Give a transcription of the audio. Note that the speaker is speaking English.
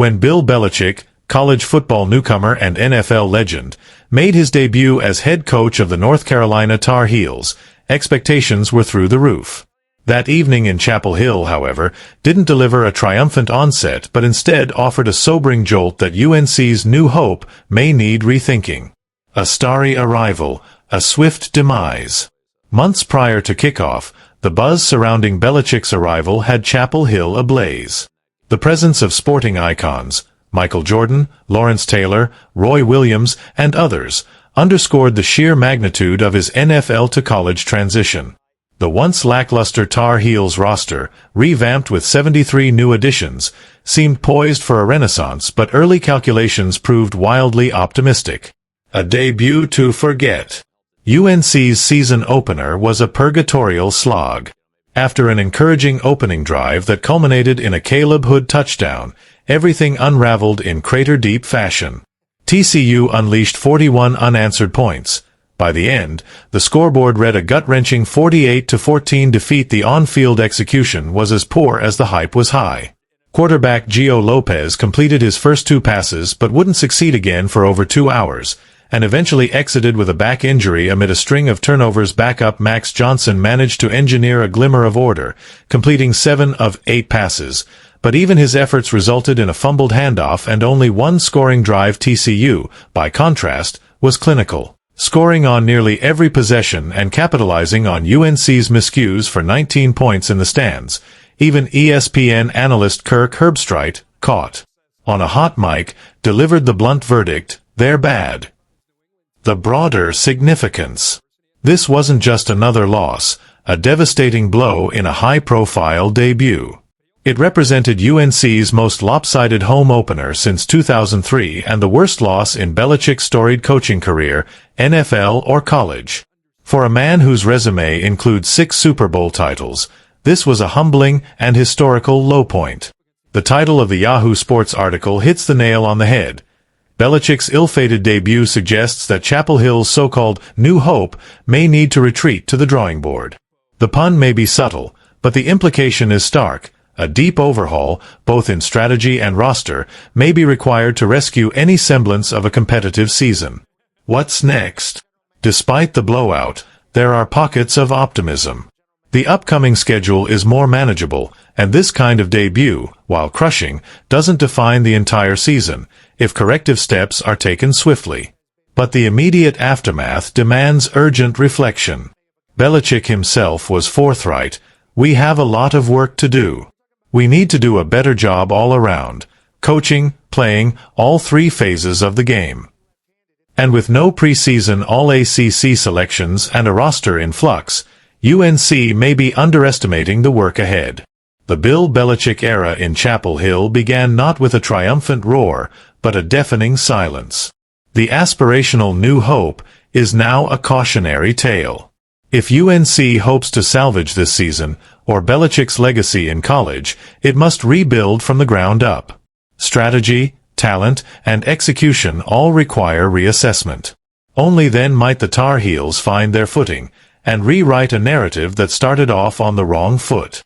When Bill Belichick, college football newcomer and NFL legend, made his debut as head coach of the North Carolina Tar Heels, expectations were through the roof. That evening in Chapel Hill, however, didn't deliver a triumphant onset but instead offered a sobering jolt that UNC's new hope may need rethinking. A starry arrival, a swift demise. Months prior to kickoff, the buzz surrounding Belichick's arrival had Chapel Hill ablaze. The presence of sporting icons, Michael Jordan, Lawrence Taylor, Roy Williams, and others, underscored the sheer magnitude of his NFL to college transition. The once lackluster Tar Heels roster, revamped with 73 new additions, seemed poised for a renaissance, but early calculations proved wildly optimistic. A debut to forget. UNC's season opener was a purgatorial slog. After an encouraging opening drive that culminated in a Caleb Hood touchdown, everything unraveled in crater-deep fashion. TCU unleashed 41 unanswered points. By the end, the scoreboard read a gut-wrenching 48-14 defeat. The on-field execution was as poor as the hype was high. Quarterback Gio Lopez completed his first 2 passes but wouldn't succeed again for over 2 hours, and eventually exited with a back injury amid a string of turnovers. Backup Max Johnson managed to engineer a glimmer of order, completing 7 of 8 passes, but even his efforts resulted in a fumbled handoff and only one scoring drive. TCU, by contrast, was clinical, scoring on nearly every possession and capitalizing on UNC's miscues for 19 points in the stands. Even ESPN analyst Kirk Herbstreit, caught on a hot mic, delivered the blunt verdict, "They're bad." The broader significance. This wasn't just another loss, a devastating blow in a high-profile debut. It represented UNC's most lopsided home opener since 2003 and the worst loss in Belichick's storied coaching career, NFL or college. For a man whose resume includes 6 Super Bowl titles, this was a humbling and historical low point. The title of the Yahoo Sports article hits the nail on the head. Belichick's ill-fated debut suggests that Chapel Hill's so-called New Hope may need to retreat to the drawing board. The pun may be subtle, but the implication is stark. A deep overhaul, both in strategy and roster, may be required to rescue any semblance of a competitive season. What's next? Despite the blowout, there are pockets of optimism. The upcoming schedule is more manageable, and this kind of debut, while crushing, doesn't define the entire season, if corrective steps are taken swiftly. But the immediate aftermath demands urgent reflection. Belichick himself was forthright. "We have a lot of work to do. We need to do a better job all around, coaching, playing, all 3 phases of the game." And with no preseason All-ACC selections and a roster in flux, UNC may be underestimating the work ahead. The Bill Belichick era in Chapel Hill began not with a triumphant roar, but a deafening silence. The aspirational New Hope is now a cautionary tale. If UNC hopes to salvage this season, or Belichick's legacy in college, it must rebuild from the ground up. Strategy, talent, and execution all require reassessment. Only then might the Tar Heels find their footing, and rewrite a narrative that started off on the wrong foot.